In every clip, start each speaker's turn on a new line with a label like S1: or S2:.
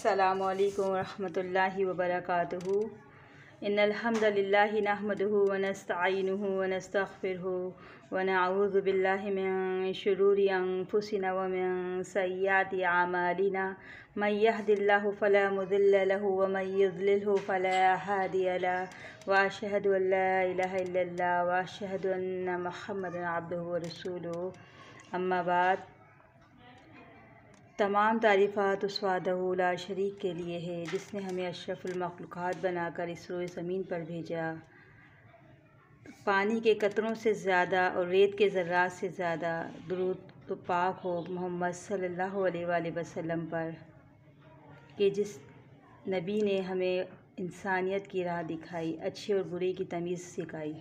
S1: अस्सलामु अलैकुम रहमतुल्लाहि व बरकातुहू। इन्नल हम्दलिल्लाहि नहमदुहु व नस्तईनुहु व नस्तगफिरुहु व नऊज़ु बिल्लाहि मिन शुरूरि अनफुसिना व मिन सय्यिआति अमालिना। मन यहदिल्लाहु फला मुदिल्ल लहु व मन युद्लिलहु फला हादिय लहु। व अशहदु अन ला इलाहा इल्लल्लाह व अशहदु अन्न मुहम्मदन अब्दुहु व रसूलुहु। अम्मा बाद, तमाम तारीफ़ात उस वहदहू ला शरीक के लिए है जिसने हमें अशरफुल मखलूक़ात बनाकर इस रोए ज़मीन पर भेजा। पानी के कतरों से ज़्यादा और रेत के ज़र्रात से ज़्यादा दुरूद तो पाक हो मोहम्मद सल्लल्लाहु अलैहि वसल्लम पर कि जिस नबी ने हमें इंसानियत की राह दिखाई, अच्छे और बुरे की तमीज़ सिखाई।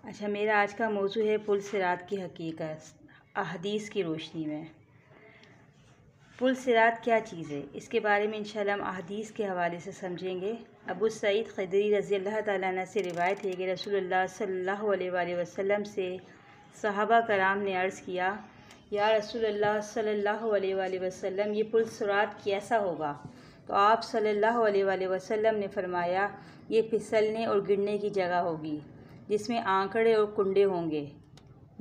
S1: अच्छा, मेरा आज का मौजू है पुल सिरात की हकीकत अहदीस की रोशनी में। पुल सिरात क्या चीज़ है, इसके बारे में इंशाअल्लाह हम अहदीस के हवाले से समझेंगे। अबू सईद ख़ुदरी रज़ी अल्लाह ताला अन्हु से रिवायत है कि रसूलुल्लाह सल्लल्लाहु अलैहि वसल्लम से सहाबा कराम ने अर्ज़ किया, या रसूलुल्लाह सल्लल्लाहु अलैहि वसल्लम, ये पुल सिरात कैसा होगा? तो आप सल्लल्लाहु अलैहि वसल्लम ने फरमाया, ये फिसलने और गिरने की जगह होगी जिसमें आंकड़े और कुंडे होंगे,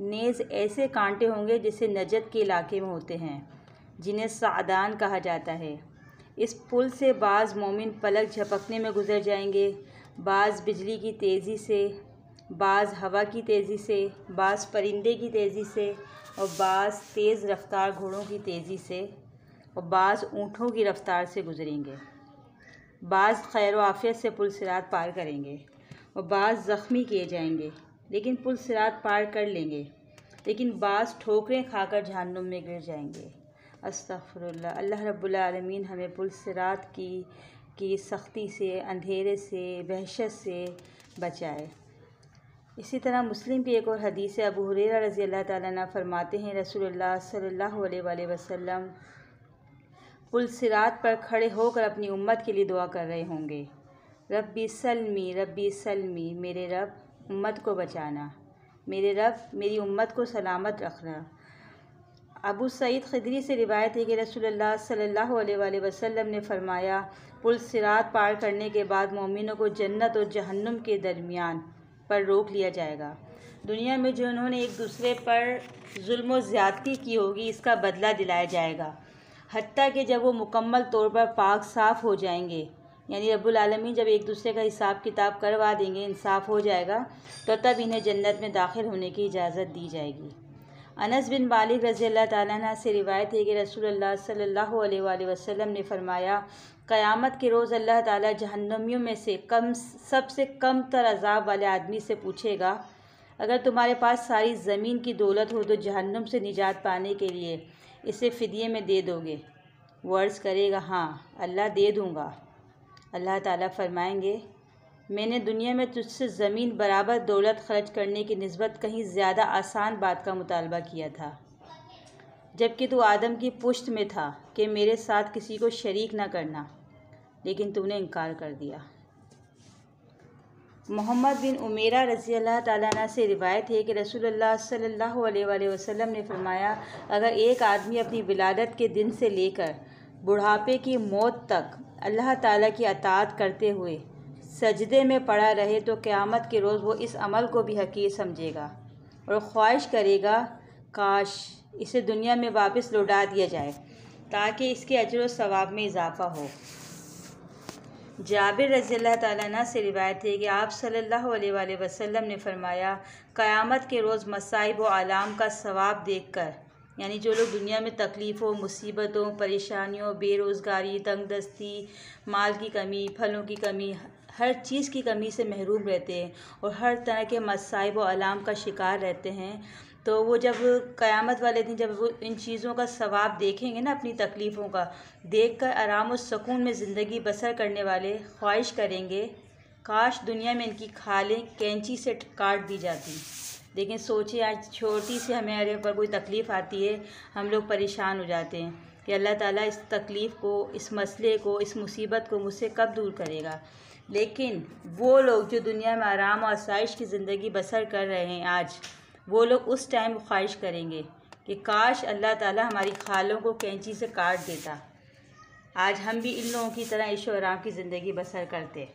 S1: नेज़ ऐसे कांटे होंगे जैसे नजद के इलाके में होते हैं, जिन्हें सादान कहा जाता है। इस पुल से बाज़ मोमिन पलक झपकने में गुज़र जाएंगे, बाज़ बिजली की तेज़ी से, बाज़ हवा की तेज़ी से, बाज़ परिंदे की तेज़ी से, और बाज़ तेज़ रफ्तार घोड़ों की तेज़ी से, और बाज़ ऊँटों की रफ्तार से गुज़रेंगे। बाज़ खैर व आफ़ियत से पुल सिरात पार करेंगे और बाज़ ज़ख्मी किए जाएंगे लेकिन पुल सिरात पार कर लेंगे, लेकिन बाज़ ठोकरें खाकर जहन्नुम में गिर जाएंगे। अस्तग़फिरुल्लाह। अल्लाह रब्बुल आलमीन हमें पुल सिरात की सख्ती से, अंधेरे से, वहशत से बचाए। इसी तरह मुस्लिम की एक और हदीस है, अबू हुरैरा रज़ी अल्लाह ताला अन्हु फरमाते हैं, रसूलुल्लाह सल्लल्लाहु अलैहि वसल्लम पुल सिरात पर खड़े होकर अपनी उम्मत के लिए दुआ कर रहे होंगे, रब्बी सल्मी, मेरे रब उम्मत को बचाना, मेरे रब मेरी उम्मत को सलामत रखना। अबू सईद ख़ुदरी से रिवायत है कि रसूलुल्लाह सल्लल्लाहु अलैहि वसल्लम ने फरमाया, पुल सिरात पार करने के बाद मोमिनों को जन्नत और जहन्नुम के दरमियान पर रोक लिया जाएगा। दुनिया में जो उन्होंने एक दूसरे पर जुल्म व ज़्यादती की होगी, इसका बदला दिलाया जाएगा, हत्ता कि जब वो मुकम्मल तौर पर पाक साफ़ हो जाएंगे, यानी रब्बुल आलमीन जब एक दूसरे का हिसाब किताब करवा देंगे, इंसाफ हो जाएगा, तो तब इन्हें जन्नत में दाखिल होने की इजाज़त दी जाएगी। अनस बिन मालिक रज़ी अल्लाह ताला अन्हु से रिवायत है कि रसूलुल्लाह सल्लल्लाहु अलैहि वसल्लम ने फरमाया, क़यामत के रोज़ अल्लाह ताला जहन्नमियों में से सबसे कम तर अज़ाब वाले आदमी से पूछेगा, अगर तुम्हारे पास सारी ज़मीन की दौलत हो तो जहन्नुम से निजात पाने के लिए इसे फ़िदिये में दे दोगे? वो अर्ज़ करेगा, हाँ अल्लाह दे दूँगा। अल्लाह ताला फरमाएंगे, मैंने दुनिया में तुझसे ज़मीन बराबर दौलत खर्च करने की निस्बत कहीं ज़्यादा आसान बात का मुतालबा किया था, जबकि तू आदम की पुश्त में था कि मेरे साथ किसी को शरीक न करना, लेकिन तूने इनकार कर दिया। मोहम्मद बिन उमेरा रज़ी अल्लाह ताला अन्हु से रिवायत है कि रसूलुल्लाह सल्लल्लाहु अलैहि वसल्लम ने फरमाया, अगर एक आदमी अपनी विलादत के दिन से लेकर बुढ़ापे की मौत तक अल्लाह ताला की अताअत करते हुए सजदे में पड़ा रहे तो क़यामत के रोज़ वो इस अमल को भी हकीर समझेगा और ख्वाहिश करेगा काश इसे दुनिया में वापस लौटा दिया जाए ताकि इसके अजर व सवाब में इजाफ़ा हो। जाबिर रज़ी अल्लाह ताला अन्हु से रिवायत है कि आप सल्लल्लाहु अलैहि वसल्लम ने फरमाया, क़यामत के रोज़ मसाइब व आलाम का सवाब देखकर, यानी जो लोग दुनिया में तकलीफ़ों, मुसीबतों, परेशानियों, बेरोज़गारी, तंगदस्ती, माल की कमी, फलों की कमी, हर चीज़ की कमी से महरूम रहते हैं और हर तरह के मसाइब व आलाम का शिकार रहते हैं, तो वो जब क़यामत वाले दिन जब वो इन चीज़ों का सवाब देखेंगे ना, अपनी तकलीफ़ों का देखकर आराम और सुकून में ज़िंदगी बसर करने वाले ख्वाहिश करेंगे काश दुनिया में इनकी खालें कैंची से काट दी जाती। लेकिन सोचिए, आज छोटी सी हमारे ऊपर कोई तकलीफ़ आती है, हम लोग परेशान हो जाते हैं कि अल्लाह ताला इस तकलीफ़ को, इस मसले को, इस मुसीबत को मुझसे कब दूर करेगा। लेकिन वो लोग जो दुनिया में आराम और आसाइश की ज़िंदगी बसर कर रहे हैं आज, वो लोग उस टाइम ख्वाहिश करेंगे कि काश अल्लाह ताला हमारी खालों को कैंची से काट देता। आज हम भी इन लोगों की तरह इश्क और आराम की ज़िंदगी बसर करते।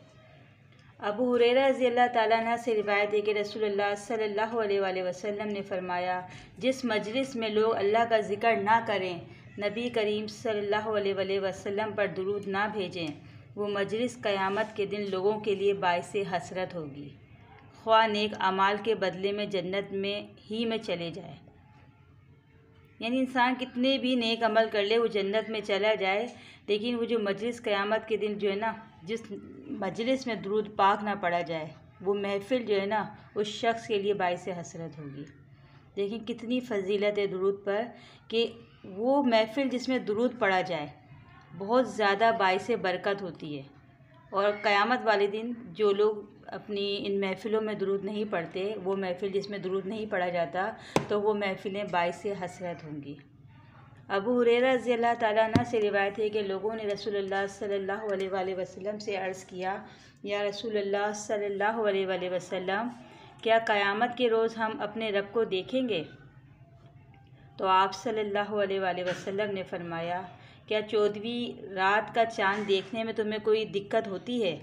S1: अबू हुरैरा रज़ी अल्लाह ताला अन्हु से रिवायत है कि रसूलुल्लाह सल्लल्लाहु अलैहि वसल्लम ने फरमाया, जिस मजलिस में लोग अल्लाह का ज़िक्र ना करें, नबी करीम सल्लल्लाहु अलैहि वसल्लम पर दुरूद ना भेजें, वो मजलिस क़यामत के दिन लोगों के लिए बाइसे हसरत होगी, ख्वाह नेक अमाल के बदले में जन्नत में ही में चले जाए। यानी इंसान कितने भी नेक अमल कर ले, वो जन्नत में चला जाए, लेकिन वो जो मजलिस क़यामत के दिन जो है ना, जिस मजलिस में दुरूद पाक ना पढ़ा जाए, वो महफ़िल जो है ना, उस शख्स के लिए बाइसे हसरत होगी। लेकिन कितनी फ़जीलत है दुरूद पर कि वो महफ़िल जिसमें दुरूद पढ़ा जाए बहुत ज़्यादा बाइसे बरकत होती है। और क़यामत वाले दिन जो लोग अपनी इन महफ़िलों में दुरूद नहीं पढ़ते, वो महफ़िल जिसमें दुरूद नहीं पढ़ा जाता, तो वो महफ़िलें बाइसे हसरत होंगी। अबू हुरैरा रज़ी अल्लाह ताला अन्हु से रिवायत है कि लोगों ने रसूलुल्लाह सल्लल्लाहु अलैहि वसल्लम से अर्ज़ किया, या रसूलुल्लाह सल्लल्लाहु अलैहि वसल्लम, क्या क़यामत के रोज़ हम अपने रब को देखेंगे? तो आप सल्लल्लाहु अलैहि वसल्लम ने फरमाया, क्या 14वीं रात का चाँद देखने में तुम्हें कोई दिक्कत होती है?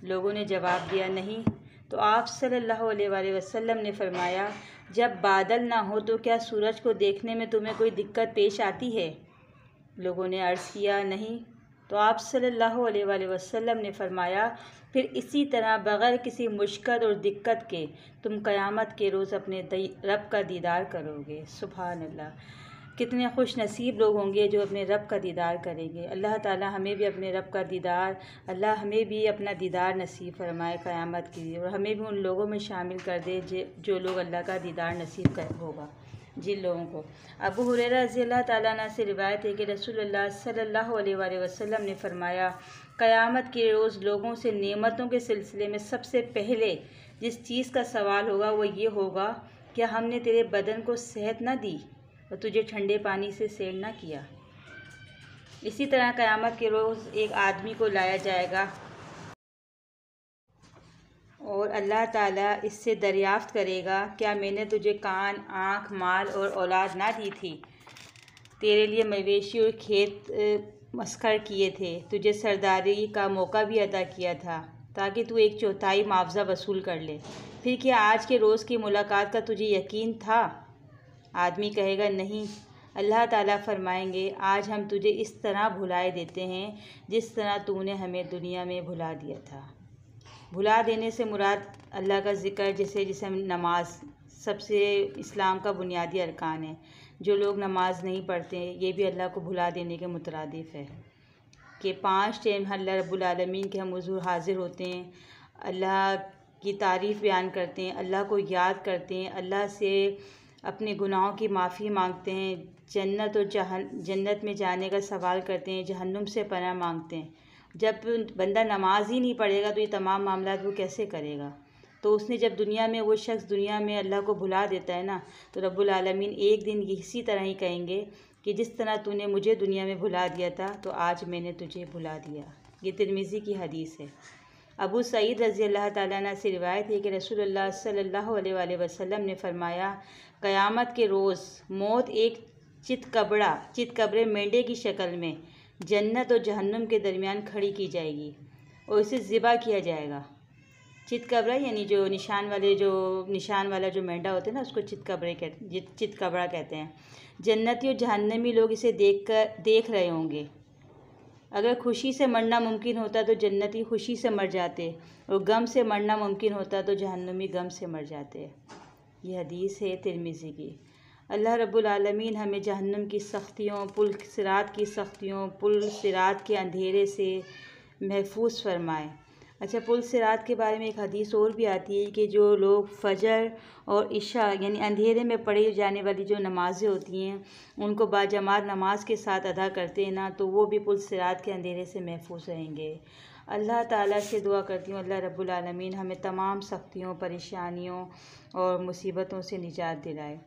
S1: लोगों ने जवाब दिया, नहीं। तो आप सल्लल्लाहु अलैहि वसल्लम ने फरमाया, जब बादल ना हो तो क्या सूरज को देखने में तुम्हें कोई दिक्कत पेश आती है? लोगों ने अर्ज़ किया, नहीं। तो आप सल्लल्लाहु अलैहि वसल्लम ने फरमाया, फिर इसी तरह बग़ैर किसी मुश्किल और दिक्कत के तुम क़यामत के रोज़ अपने रब का दीदार करोगे। सुभान अल्लाह, कितने खुश नसीब लोग होंगे जो अपने रब का दीदार करेंगे। अल्लाह ताला हमें भी अपने रब का दीदार, अल्लाह हमें भी अपना दीदार नसीब फरमाए क़यामत के लिए, और हमें भी उन लोगों में शामिल कर दे जो लोग अल्लाह का दीदार नसीब कर होगा जिन लोगों को। अबू हुरैरा रज़ी अल्लाह ताला अन्हु से रिवायत है कि रसूलुल्लाह सल्लल्लाहु अलैहि वसल्लम ने फरमाया, क़यामत के रोज़ लोगों से नेमतों के सिलसिले में सबसे पहले जिस चीज़ का सवाल होगा वो ये होगा, क्या हमने तेरे बदन को सेहत ना दी और तुझे ठंडे पानी से सैर ना किया? इसी तरह क़यामत के रोज़ एक आदमी को लाया जाएगा और अल्लाह ताला इससे दरियाफ़्त करेगा, क्या मैंने तुझे कान, आँख, माल और औलाद ना दी थी? तेरे लिए मवेशी और खेत मस्खर किए थे, तुझे सरदारी का मौका भी अता किया था ताकि तू 1/4 मुआवज़ा वसूल कर ले। फिर क्या आज के रोज़ की मुलाकात का तुझे यकीन था? आदमी कहेगा, नहीं। अल्लाह ताला फरमाएंगे, आज हम तुझे इस तरह भुलाए देते हैं जिस तरह तूने हमें दुनिया में भुला दिया था। भुला देने से मुराद अल्लाह का ज़िक्र, जिसे हम नमाज सबसे इस्लाम का बुनियादी अरकान है। जो लोग नमाज नहीं पढ़ते, ये भी अल्लाह को भुला देने के मुतरादिफ़ है कि 5 टाइम अल्लाह रब्बुल आलमीन के हम हुज़ूर हाज़िर होते हैं, अल्लाह की तारीफ़ बयान करते हैं, अल्लाह को याद करते हैं, अल्लाह से अपने गुनाहों की माफ़ी मांगते हैं, जन्नत में जाने का सवाल करते हैं, जहन्नुम से पनाह मांगते हैं। जब बंदा नमाज ही नहीं पढ़ेगा तो ये तमाम मामलात वो कैसे करेगा? तो उसने जब दुनिया में, वो शख्स दुनिया में अल्लाह को भुला देता है ना, तो रब्बुल आलमीन एक दिन इसी तरह ही कहेंगे कि जिस तरह तूने मुझे दुनिया में भुला दिया था, तो आज मैंने तुझे भुला दिया। ये तिरमिज़ी की हदीस है। अबू सईद रज़ी अल्लाह ताला अन्हु से रिवायत है कि रसूलुल्लाह सल्लल्लाहु अलैहि वसल्लम ने फरमाया, क़यामत के रोज़ मौत एक चितकबरे मेंढे की शक्ल में जन्नत और जहन्नुम के दरमियान खड़ी की जाएगी और इसे ज़िबा किया जाएगा। चितकबरा यानी जो निशान वाला जो मेंढा होता है ना, उसको चितकबरा कहते हैं। जन्नती और जहन्नमी लोग इसे देख रहे होंगे। अगर खुशी से मरना मुमकिन होता तो जन्नती खुशी से मर जाते, और गम से मरना मुमकिन होता तो जहन्नमी गम से मर जाते। ये हदीस है तिरमिज़ी की। अल्लाह रब्बुल आलमीन हमें जहन्नम की सख्तियों, पुल सिरात की सख्तियों, पुल सिरात के अंधेरे से महफूज फरमाए। अच्छा, पुल सिरात के बारे में एक हदीस और भी आती है कि जो लोग फ़जर और इशा यानी अंधेरे में पढ़ी जाने वाली जो नमाज़ें होती हैं, उनको बाजमात नमाज के साथ अदा करते हैं ना, तो वो भी पुल सिरात के अंधेरे से महफूज रहेंगे। अल्लाह ताला से दुआ करती हूँ, अल्लाह रब्बुल आलमीन हमें तमाम सख्तियों, परेशानियों और मुसीबतों से निजात दिलाए।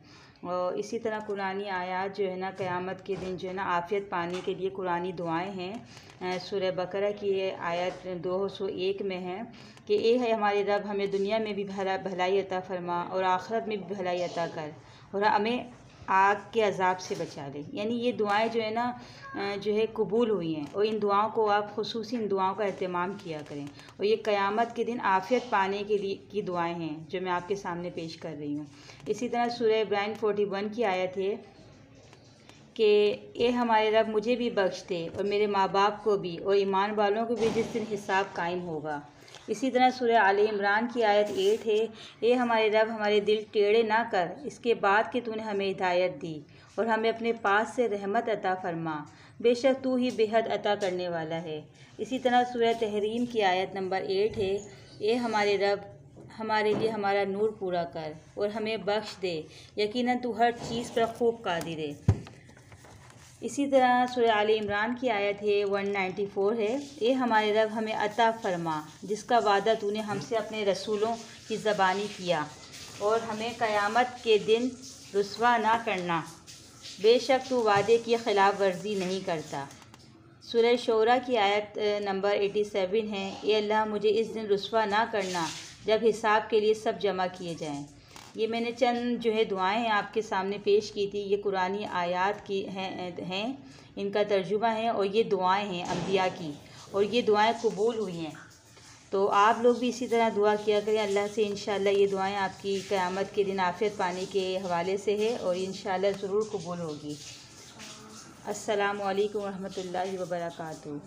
S1: और इसी तरह कुरानी आयात जो है ना, क़यामत के दिन जो है ना आफ़ियत पाने के लिए कुरानी दुआएं हैं। सूरह बकरा की आयत 201 में है कि ए है हमारे रब, हमें दुनिया में भी भलाई अता फरमा और आखिरत में भी भलाई अता कर, और हमें आग के अज़ाब से बचा ले। यानी ये दुआएं जो है ना जो है कबूल हुई हैं, और इन दुआओं को आप खुसूसी इन दुआओं का एहतमाम किया करें। और ये क़यामत के दिन आफ़ियत पाने के लिए की दुआएं हैं जो मैं आपके सामने पेश कर रही हूँ। इसी तरह सूरह इब्राहीम 41 की आयत है कि ए हमारे रब मुझे भी बख्श दे और मेरे माँ बाप को भी और ईमान वालों को भी जिस दिन हिसाब कायम होगा। इसी तरह सूरह आले इमरान की आयत 8 है, ए हमारे रब हमारे दिल टेढ़े ना कर इसके बाद कि तूने हमें हिदायत दी और हमें अपने पास से रहमत अता फरमा, बेशक तू ही बेहद अता करने वाला है। इसी तरह सूरह तहरीम की आयत नंबर 8 है, ए हमारे रब हमारे लिए हमारा नूर पूरा कर और हमें बख्श दे, यकीनन तू हर चीज़ पर खूब कादिर है। इसी तरह सूरह आले इमरान की आयत है 194 है, ए हमारे रब हमें अता फरमा जिसका वादा तूने हमसे अपने रसूलों की ज़बानी किया और हमें क़यामत के दिन रुस्वा ना करना, बेशक तू वादे की ख़िलाफ़ वर्जी नहीं करता। सूरह शोरा की आयत नंबर 87 है, ए अल्लाह मुझे इस दिन रुस्वा ना करना जब हिसाब के लिए सब जमा किए जाएँ। ये मैंने चंद जो है दुआएं हैं आपके सामने पेश की थी। ये कुरानी आयात की हैं, इनका तर्जुमा है और ये दुआएं हैं अंबिया की, और ये दुआएं कबूल हुई हैं। तो आप लोग भी इसी तरह दुआ किया करें अल्लाह से। इंशाअल्लाह ये दुआएं आपकी क़यामत के दिन आफ़ियत पाने के हवाले से है और इंशाअल्लाह ज़रूर कबूल होगी। अस्सलामु अलैकुम रहमतुल्लाहि व बरकातुहू।